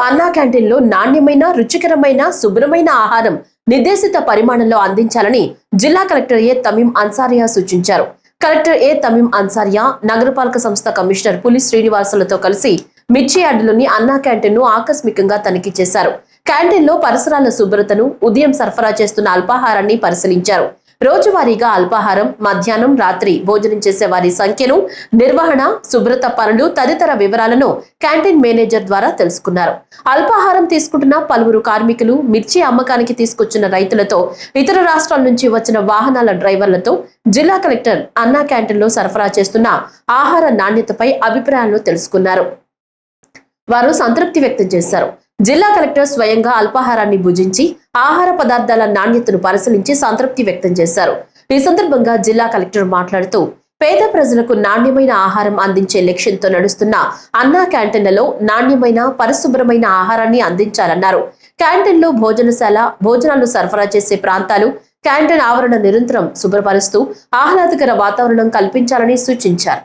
అన్నా క్యాంటీన్లో నాణ్యమైన, రుచికరమైన, శుభ్రమైన ఆహారం నిర్దేశిత పరిమాణంలో అందించాలని జిల్లా కలెక్టర్ ఏ తమీం అన్సారియా సూచించారు. కలెక్టర్ ఏ తమీం అన్సారియా నగరపాలక సంస్థ కమిషనర్ పులి శ్రీనివాసులతో కలిసి మిర్చి యార్డులోని అన్నా క్యాంటీన్ ను ఆకస్మికంగా తనిఖీ చేశారు. క్యాంటీన్లో పరిసరాల శుభ్రతను, ఉదయం సరఫరా చేస్తున్న అల్పాహారాన్ని పరిశీలించారు. రోజువారీగా అల్పాహారం, మధ్యాహ్నం, రాత్రి భోజనం చేసే వారి సంఖ్యను, నిర్వహణ, శుభ్రత పనులు తదితర వివరాలను క్యాంటీన్ మేనేజర్ ద్వారా తెలుసుకున్నారు. అల్పాహారం తీసుకుంటున్న పలువురు కార్మికులు, మిర్చి అమ్మకానికి తీసుకొచ్చిన రైతులతో, ఇతర రాష్ట్రాల నుంచి వచ్చిన వాహనాల డ్రైవర్లతో జిల్లా కలెక్టర్ అన్నా క్యాంటీన్లో సరఫరా చేస్తున్న ఆహార నాణ్యతపై అభిప్రాయాలను తెలుసుకున్నారు. వారు సంతృప్తి వ్యక్తం చేశారు. జిల్లా కలెక్టర్ స్వయంగా అల్పాహారాన్ని భుజించి ఆహార పదార్థాల నాణ్యతను పరిశీలించి సంతృప్తి వ్యక్తం చేశారు. ఈ సందర్భంగా జిల్లా కలెక్టర్ మాట్లాడుతూ, పేద ప్రజలకు నాణ్యమైన ఆహారం అందించే లక్ష్యంతో నడుస్తున్న అన్నా క్యాంటీన్లలో నాణ్యమైన, పరిశుభ్రమైన ఆహారాన్ని అందించాలన్నారు. క్యాంటీన్లో భోజనాలు సరఫరా చేసే ప్రాంతాలు, క్యాంటీన్ ఆవరణ నిరంతరం శుభ్రపరుస్తూ ఆహ్లాదకర వాతావరణం కల్పించాలని సూచించారు.